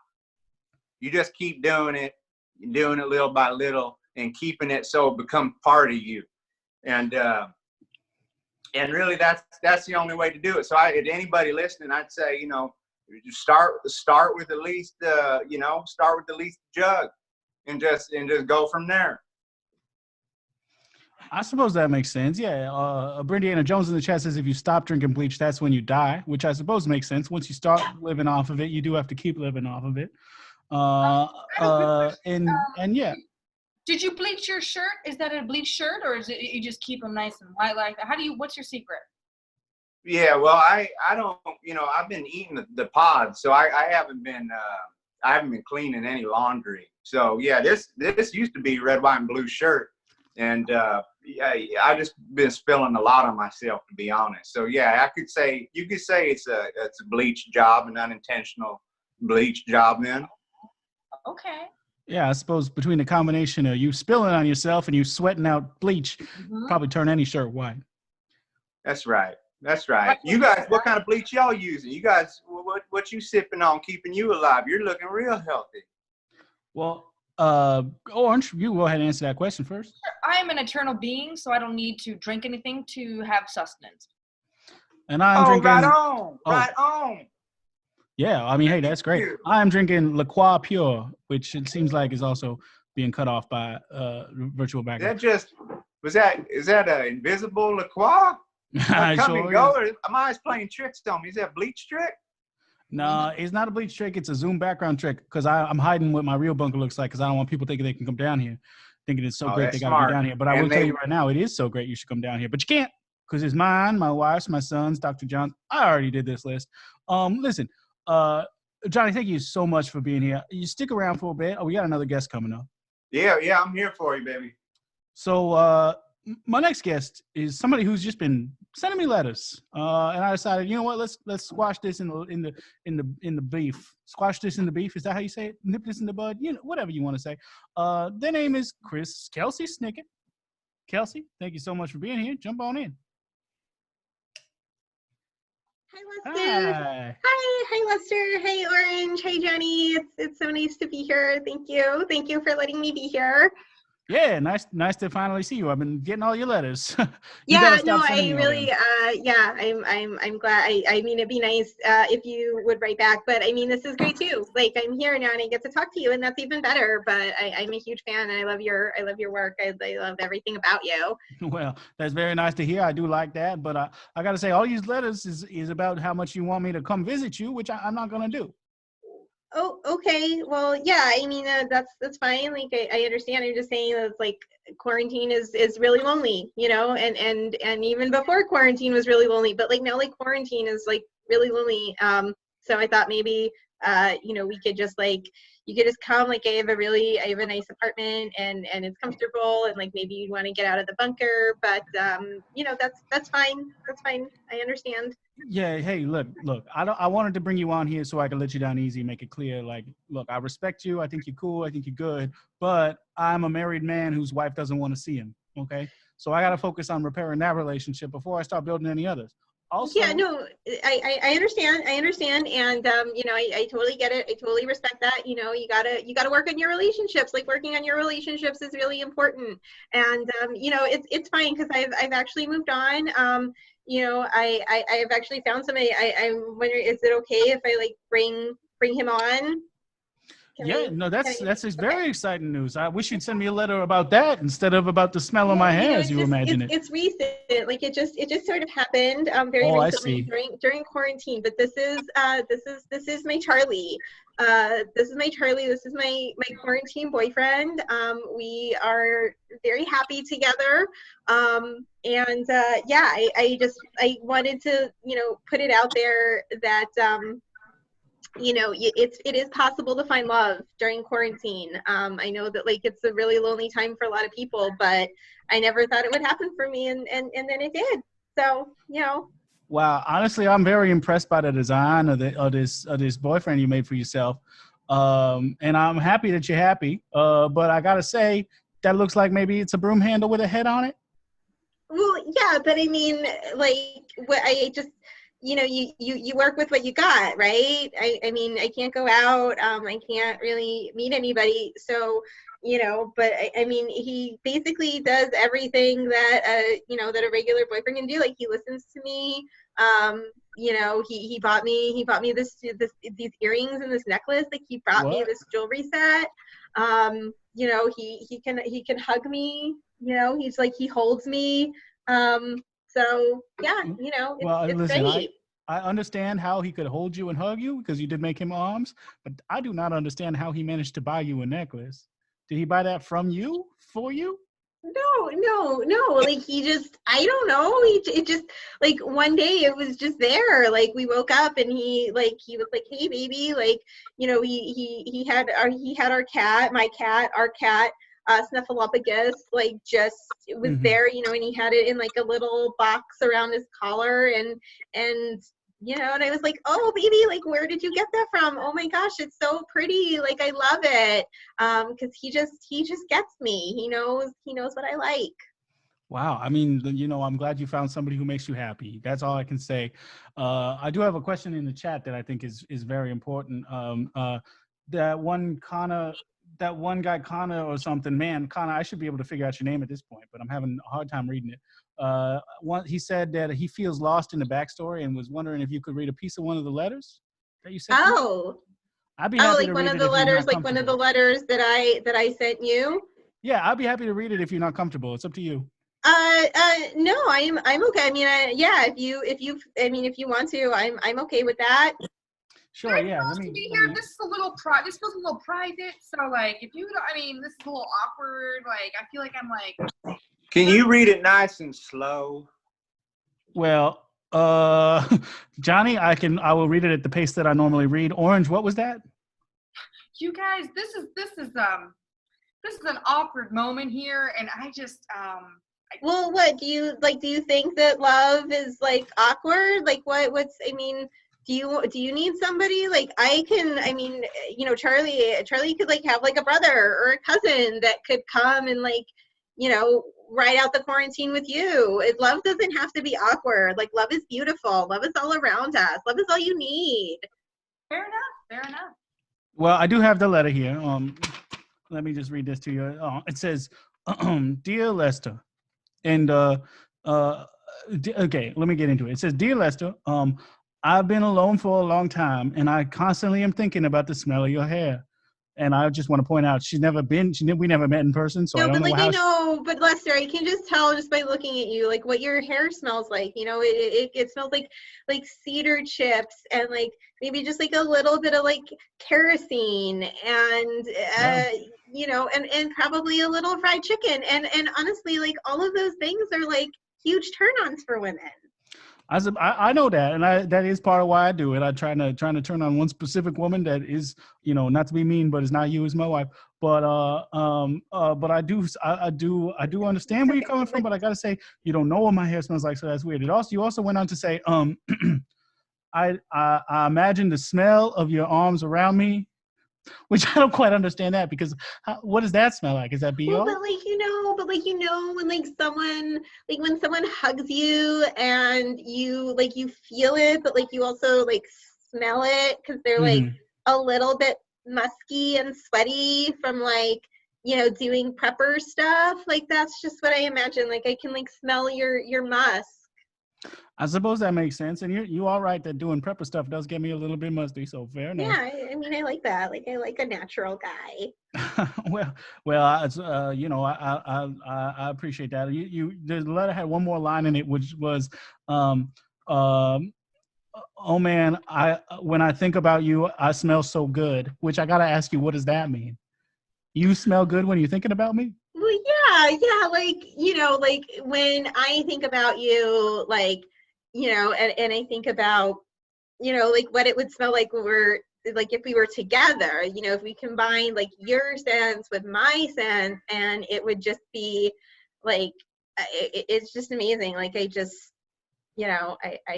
You just keep doing it little by little and keeping it so it becomes part of you. And really that's the only way to do it. So to anybody listening, I'd say, start with at least, start with at least a jug and just go from there.
I suppose that makes sense. Yeah. Brindiana Jones in the chat says if you stop drinking bleach, that's when you die, which I suppose makes sense. Once you start living off of it, you do have to keep living off of it. And yeah.
Did you bleach your shirt? Is that a bleach shirt, or is it you just keep them nice and white like that? What's your secret?
Yeah, well, I don't, I've been eating the pods, so I haven't been cleaning any laundry. So yeah, this used to be red, white, and blue shirt, and I just been spilling a lot on myself, to be honest. So yeah, you could say it's a bleach job, an unintentional bleach job then.
Okay.
Yeah, I suppose between the combination of you spilling on yourself and you sweating out bleach, probably turn any shirt white.
That's right. You guys, what kind of bleach y'all using? You guys, what you sipping on keeping you alive? You're looking real healthy.
Well, Orange, you go ahead and answer that question first.
I am an eternal being, so I don't need to drink anything to have sustenance.
And I'm drinking.
Right on.
Yeah, I mean, hey, that's great. I'm drinking La Croix Pure, which it seems like is also being cut off by virtual background.
Is that an invisible La Croix? Come and go, or am I playing tricks on me? Is that a bleach trick?
No, it's not a bleach trick. It's a Zoom background trick because I'm hiding what my real bunker looks like because I don't want people thinking they can come down here, thinking it's so great they got to be down here. But I will tell you right now, it is so great you should come down here. But you can't because it's mine, my wife's, my son's, Dr. John's. I already did this list. Listen. Johnny, thank you so much for being here. You stick around for a bit. We got another guest coming up.
Yeah, I'm here for you, baby.
So my next guest is somebody who's just been sending me letters, and I decided, you know what, let's squash this in the beef. Squash this in the beef. Is that how you say it? Nip this in the bud. Whatever you want to say. Their name is Kelsey Snicket. Kelsey, thank you so much for being here. Jump on in.
Hi, Lester. Hi, Lester. Hey, Orange. Hey, Johnny. It's so nice to be here. Thank you for letting me be here.
Yeah, nice to finally see you. I've been getting all your letters. I'm
glad. I mean, it'd be nice if you would write back, but I mean, this is great too. Like, I'm here now and I get to talk to you, and that's even better. But I'm a huge fan, and I love your work. I love everything about you.
Well, that's very nice to hear. I do like that, but I got to say, all these letters is about how much you want me to come visit you, which I'm not gonna do.
Oh, okay. Well, yeah, I mean, that's fine. Like, I understand. I'm just saying that, like, quarantine is really lonely, and even before quarantine was really lonely, but like now, like, quarantine is like really lonely. So I thought maybe, we could just you could just come. Like, I have a nice apartment and it's comfortable, and like maybe you want to get out of the bunker, but that's fine. That's fine. I understand.
Yeah. Hey, look. I wanted to bring you on here so I could let you down easy, make it clear. Like, look, I respect you. I think you're cool. I think you're good. But I'm a married man whose wife doesn't want to see him. Okay. So I got to focus on repairing that relationship before I start building any others. Also,
yeah, no, I understand. And, I totally get it. I totally respect that. You gotta work on your relationships. Like, working on your relationships is really important. And, it's fine because I've actually moved on. I've actually found somebody. I'm wondering, is it okay if I bring him on?
That's very exciting news. I wish you'd send me a letter about that instead of about the smell of my hair, as you imagine it.
It's recent. Like, it just sort of happened very recently during quarantine. But this is my Charlie. This is my Charlie. This is my quarantine boyfriend. We are very happy together. I wanted to, put it out there that, it is possible to find love during quarantine. I know that, like, it's a really lonely time for a lot of people, but I never thought it would happen for me, and then it did. So,
Wow, honestly, I'm very impressed by the design of this boyfriend you made for yourself. And I'm happy that you're happy. But I gotta say, that looks like maybe it's a broom handle with a head on it.
Well, yeah, but I mean, like, what I just, you work with what you got, right? I mean, I can't go out. I can't really meet anybody. So, but I mean, he basically does everything that, that a regular boyfriend can do. Like, he listens to me. He bought me these earrings and this necklace. Like, he brought me
What?
this jewelry set. He can hug me. He's like, he holds me. So yeah, it's
Listen,
great.
I understand how he could hold you and hug you because you did make him arms, but I do not understand how he managed to buy you a necklace. Did he buy that from you, for you?
No. Like, I don't know. It just, like, one day it was just there. Like, we woke up and he was like, hey baby, like, he had our cat, our cat, Snuffleupagus, like, just was there, and he had it in like a little box around his collar, and and I was like, oh baby, like, where did you get that from? Oh my gosh, it's so pretty, like, I love it. Because he just gets me. He knows what I like.
Wow. I mean, I'm glad you found somebody who makes you happy. That's all I can say. I do have a question in the chat that I think is very important. That one guy, Connor or something, man, Connor, I should be able to figure out your name at this point, but I'm having a hard time reading it. He said that he feels lost in the backstory and was wondering if you could read a piece of one of the letters that you sent.
Oh.
I'd be happy
like
to
one
read
of
it
the
if you're
letters,
not
like one of the
comfortable.
letters that I sent you.
Yeah, I'd be happy to read it if you're not comfortable. It's up to you.
No, I'm okay. I mean, yeah, if you want to, I'm okay with that.
Sure, yeah.
Let me here. This is a little this feels a little private. So, like, if you, I mean, this is a little awkward. Like, I feel like I'm like.
Can you read it nice and slow?
Well, Johnny, I will read it at the pace that I normally read. Orange, what was that?
You guys, this is an awkward moment here, and I just
Well, what do you think that love is, like, awkward? Like, what's I mean, do you need somebody? Like, Charlie could, like, have, like, a brother or a cousin that could come and, like, ride out the quarantine with you. Love doesn't have to be awkward. Like, love is beautiful. Love is all around us. Love is all you need.
Fair enough.
Well, I do have the letter here. Let me just read this to you. It says, "Dear Lester," and okay, let me get into it. It says, "Dear Lester, I've been alone for a long time, and I constantly am thinking about the smell of your hair. And I just want to point out, we never met in person, so I don't know how.
But Lester, I can just tell just by looking at you, like, what your hair smells like. It smells like cedar chips, and, like, maybe just, like, a little bit of, like, kerosene, and and probably a little fried chicken, and honestly, like, all of those things are, like, huge turn-ons for women.
I know that, and that is part of why I do it. I trying to turn on one specific woman that is, not to be mean, but is not you as my wife. But I do understand where you're coming from. But I gotta say, you don't know what my hair smells like, so that's weird. You also went on to say, I imagine the smell of your arms around me, which I don't quite understand that, because what does that smell like? Is that BO?
Well, when someone hugs you and you feel it, but, like, you also, like, smell it because they're like a little bit musky and sweaty from, like, doing prepper stuff. Like, that's just what I imagine. Like, I can, like, smell your musk.
I suppose that makes sense, and you all right that doing prepper stuff does get me a little bit musty, so fair enough.
Yeah, I mean, I like that. Like, I like a natural guy.
I appreciate that. The letter had one more line in it, which was, oh man, when I think about you, I smell so good. Which I gotta ask you, what does that mean? You smell good when you're thinking about me?
Well, yeah, like, like, when I think about you, like, and I think about, like, what it would smell like if we were together, if we combined, like, your scents with my scents, and it would just be, like, it's just amazing. Like, I just, I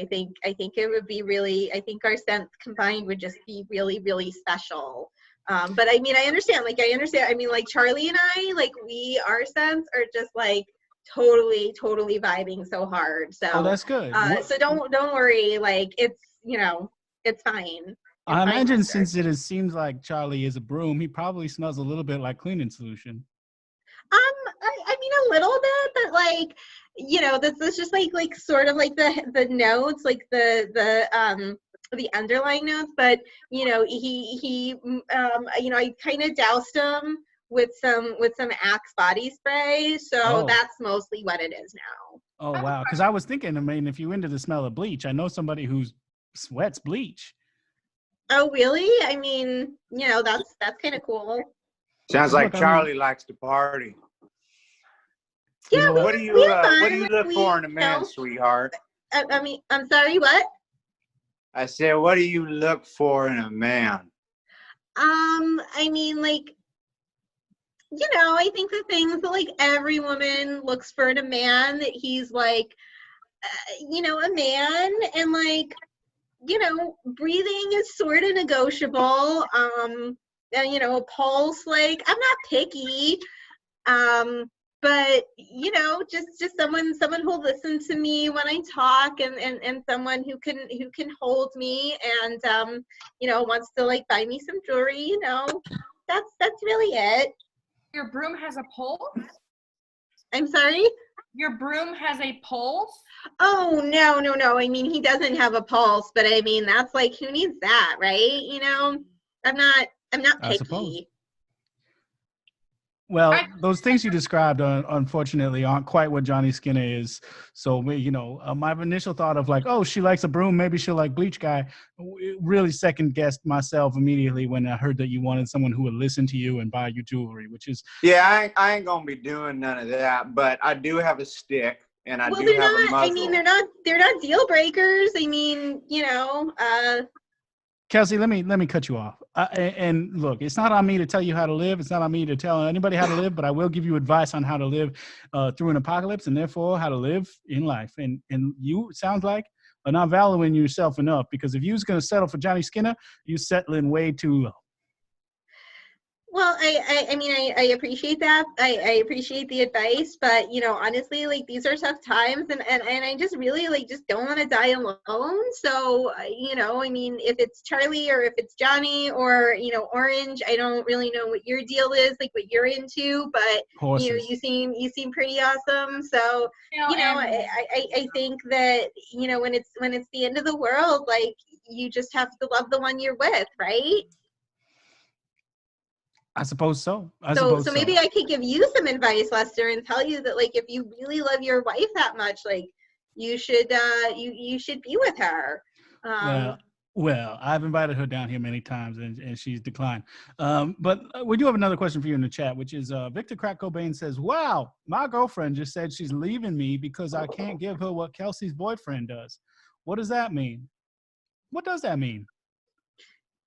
think it would be really, I think our scents combined would just be really, really special. But I mean, I understand. Like, I understand. I mean, like Charlie and I, like our scents are just like totally vibing so hard. So,
Oh, that's good.
so don't worry. Like, it's it's fine. It's
I
fine,
imagine
Lester.
since seems like Charlie is a broom, he probably smells a little bit like cleaning solution.
I mean a little bit, but like, this is just like sort of like the notes, like the underlying notes, but he I kind of doused him with some Axe body spray, so that's mostly what it is now.
Oh wow, because I was thinking, I mean, if you're into the smell of bleach, I know somebody who sweats bleach.
Oh really? I mean, that's kind of cool.
Sounds like Charlie likes to party.
Yeah,
what do you look for in a man, sweetheart?
I mean, I'm sorry, what?
I said, what do you look for in a man?
I mean, like, I think the things that like every woman looks for in a man, that he's like, a man, and like, breathing is sort of negotiable. And, a pulse, like, I'm not picky. But just someone who'll listen to me when I talk, and someone who can hold me, and wants to like buy me some jewelry. That's really it.
Your broom has a pulse?
I'm sorry?
Your broom has a pulse?
Oh no. I mean, he doesn't have a pulse, but I mean, that's like, who needs that, right? I'm not picky.
Suppose. Well, those things you described, unfortunately, aren't quite what Johnny Skinner is. So, my initial thought of like, oh, she likes a broom, maybe she'll like Bleach guy, really second guessed myself immediately when I heard that you wanted someone who would listen to you and buy you jewelry, which is.
Yeah, I ain't gonna be doing none of that, but I do have a stick, and I do have a muzzle.
I mean, they're not deal breakers. I mean,
Kelsey, let me cut you off. And look, it's not on me to tell you how to live. It's not on me to tell anybody how to live, but I will give you advice on how to live through an apocalypse, and therefore how to live in life. And you, sounds like, are not valuing yourself enough, because if you was going to settle for Johnny Skinner, you settling way too low.
Well, I mean, I appreciate that. I appreciate the advice, but honestly, like, these are tough times, and I just really like just don't want to die alone. So, I mean, if it's Charlie or if it's Johnny or Orange, I don't really know what your deal is, like what you're into, but
Horses.
you seem pretty awesome. So, I think that when it's the end of the world, like, you just have to love the one you're with, right?
I suppose so.
So maybe I could give you some advice, Lester, and tell you that, like, if you really love your wife that much, like, you should you should be with her.
Well, I've invited her down here many times, and she's declined. But we do have another question for you in the chat, which is Victor Crack Cobain says, "Wow, my girlfriend just said she's leaving me because I can't give her what Kelsey's boyfriend does. What does that mean? What does that mean?"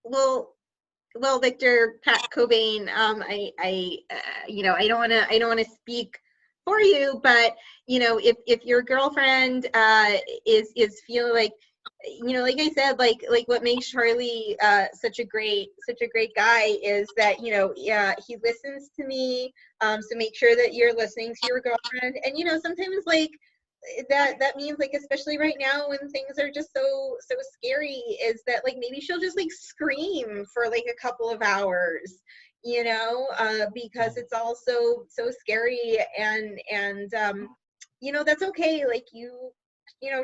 Well, Victor Pat Cobain, I don't want to speak for you, but if your girlfriend is feeling like, like I said, like what makes Charlie such a great guy is that he listens to me. So make sure that you're listening to your girlfriend, and sometimes like that means, like, especially right now when things are just so scary, is that like maybe she'll just like scream for like a couple of hours, because it's all so scary, and that's okay. Like,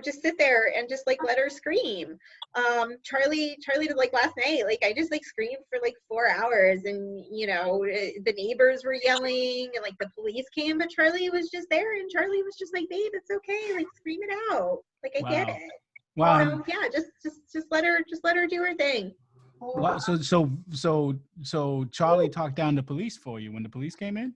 just sit there and just like let her scream. Charlie did, like, last night, like, I just like screamed for like 4 hours, and the neighbors were yelling, and like the police came, but Charlie was just there, and Charlie was just like, "Babe, it's okay, like, scream it out, like, I get it."
Wow.
Yeah, just let her do her thing.
Wow. So Charlie talked down the police for you when the police came in?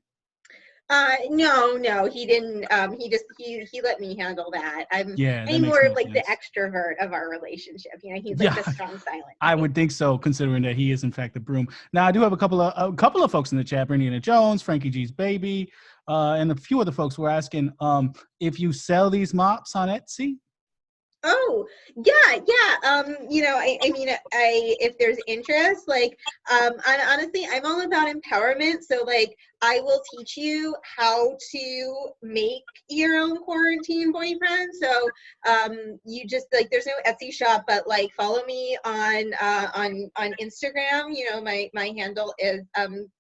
No, he didn't. He let me handle that. I'm more of like the extrovert of our relationship. He's like the strong silent.
I would think so, considering that he is in fact the broom. Now, I do have a couple of folks in the chat: Brianna Jones, Frankie G's baby, and a few other folks were asking if you sell these mops on Etsy.
Oh, yeah, yeah. You know, I mean, if there's interest, like, honestly, I'm all about empowerment. So, like, I will teach you how to make your own quarantine boyfriend. So, you just like, there's no Etsy shop, but like, follow me on Instagram. You know, my handle is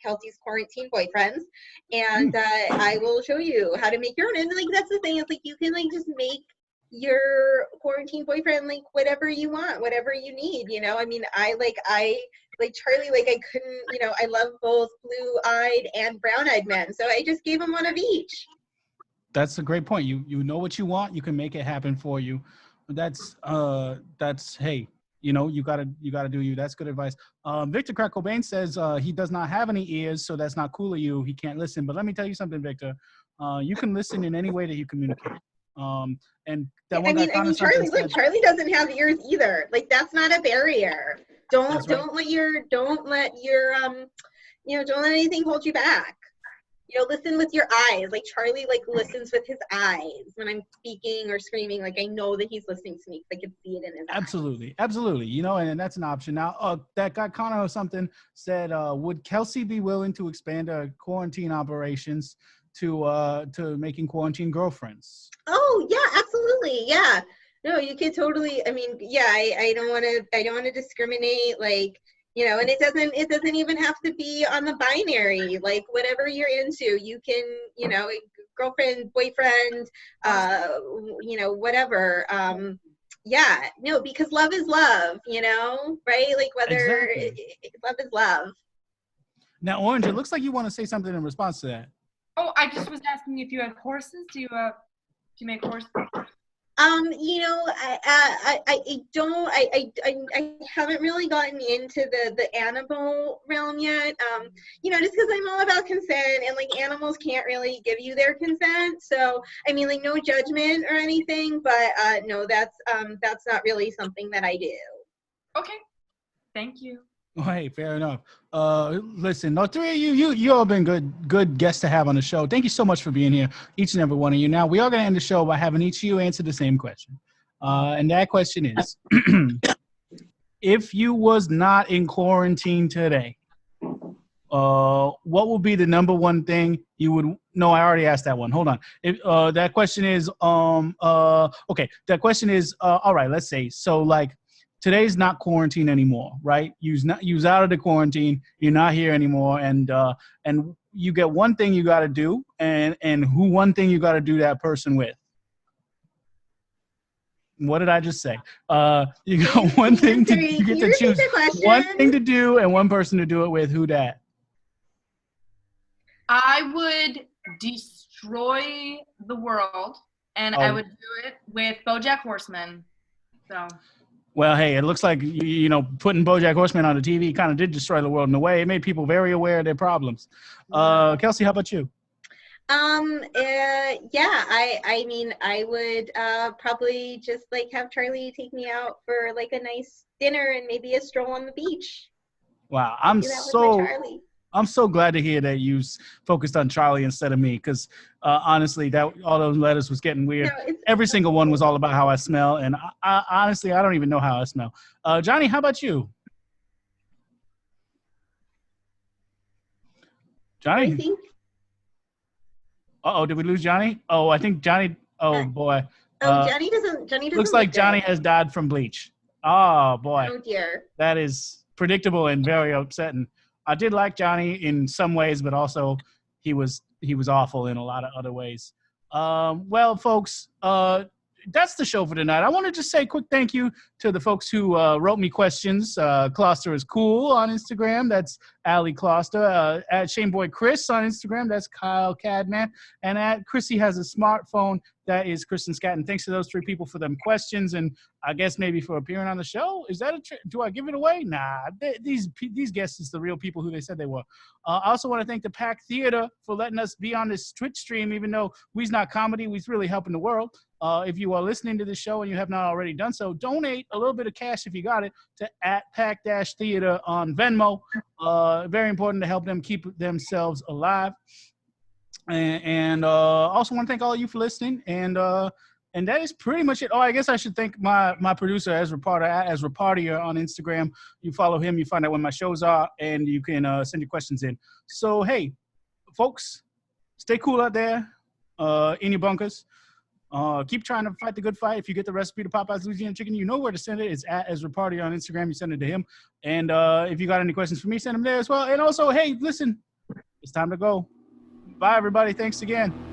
Kelsey's Quarantine Boyfriends, and I will show you how to make your own. And like, that's the thing. It's like you can like just make your quarantine boyfriend like whatever you want, whatever you need, you know. I mean, I like Charlie, like I couldn't, you know, I love both blue-eyed and brown-eyed men, so I just gave him one of each.
That's a great point. You know what you want, you can make it happen for you. That's hey, you know, you gotta do you. That's good advice. Victor Crack Cobain says he does not have any ears, so that's not cool of you. He can't listen. But let me tell you something, Victor. You can listen in any way that you communicate. And that one
I mean, Charlie, look, Charlie doesn't have ears either. Like, that's not a barrier. Don't let your you know, don't let anything hold you back. You know, listen with your eyes. Like, Charlie like listens with his eyes when I'm speaking or screaming. Like, I know that he's listening to me because I can see it in his eyes. Absolutely. You know, and that's an option. Now, that guy Connor or something said, would Kelsey be willing to expand her quarantine operations to making quarantine girlfriends? Oh yeah, absolutely. Yeah. No, you could totally. I mean, yeah, I don't want to discriminate, like, you know, and it doesn't even have to be on the binary. Like, whatever you're into, you can, you know, girlfriend, boyfriend, you know, whatever. Yeah, no, because love is love, you know, right? Like, whether love is love.
Now, Orange, it looks like you want to say something in response to that.
Oh, I just was asking if you have horses. Do you make horses?
You know, I don't. I haven't really gotten into the animal realm yet. You know, just because I'm all about consent, and like animals can't really give you their consent. So I mean, like, no judgment or anything, but no, that's not really something that I do.
Okay, thank you.
Hey, fair enough. Listen, no, three of you all been good guests to have on the show. Thank you so much for being here, each and every one of you. Now, we are going to end the show by having each of you answer the same question. And that question is, if you was not in quarantine today, what would be the number one thing you would, no, I already asked that one. Hold on. That question is, okay, that question is, all right, let's say, so like, today's not quarantine anymore, right? You's out of the quarantine. You're not here anymore, and you get one thing you got to do, and who one thing you got to do that person with. What did I just say? You got one thing to you get to choose one thing to do and one person to do it with. Who that?
I would destroy the world, and I would do it with BoJack Horseman. So.
Well, hey, it looks like, you know, putting BoJack Horseman on the TV kind of did destroy the world in a way. It made people very aware of their problems. Kelsey, how about you?
Yeah, I mean, I would probably just like have Charlie take me out for like a nice dinner and maybe a stroll on the beach.
Wow, I'm so glad to hear that you focused on Charlie instead of me, because honestly, that all those letters was getting weird. No, every single one was all about how I smell, and I honestly, I don't even know how I smell. Johnny, how about you? Johnny? Uh-oh, did we lose Johnny? Oh, I think Johnny, oh boy.
Johnny doesn't
looks like Johnny has died from Bleach. Oh boy.
Oh dear.
That is predictable and very upsetting. I did like Johnny in some ways, but also he was awful in a lot of other ways. Well, folks, that's the show for tonight. I want to just say a quick thank you to the folks who wrote me questions. Kloster is cool on Instagram. That's Ali Kloster. At Shameboy Chris on Instagram. That's Kyle Cadman. And at Chrissy has a smartphone. That is Kristen Scatton. Thanks to those three people for them questions, and I guess maybe for appearing on the show. Is that do I give it away? Nah, these guests is the real people who they said they were. I also want to thank the Pack Theater for letting us be on this Twitch stream, even though we's not comedy, we's really helping the world. If you are listening to this show and you have not already done so, donate a little bit of cash if you got it to @Pack-Theater on Venmo. Very important to help them keep themselves alive. And also want to thank all of you for listening. And And that is pretty much it. Oh, I guess I should thank my producer, Ezra Potter, as Rapartia on Instagram. You follow him, you find out when my shows are, and you can send your questions in. So, hey, folks, stay cool out there in your bunkers. Keep trying to fight the good fight. If you get the recipe to Popeye's Louisiana chicken, you know where to send it. It's at Ezra Party on Instagram. You send it to him. And if you got any questions for me, send them there as well. And also, hey, listen, it's time to go. Bye, everybody. Thanks again.